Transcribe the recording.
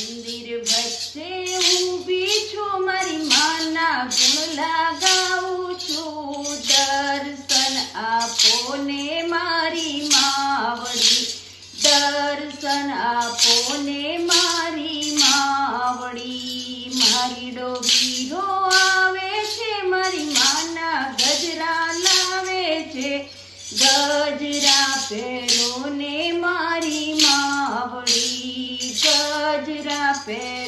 મંદિર વચ્ચે ઊભી છું, મારી માના ગુણ લગાવું છું. દર્શન આપો ને મારી માવડી, દર્શન આપો ને મારી માવડી. મારી ડોબીરો આવે છે, મારી માના ગજરા લાવે છે. ગજરા પહેરો ને મારી માવડી, ગજરા પહેરો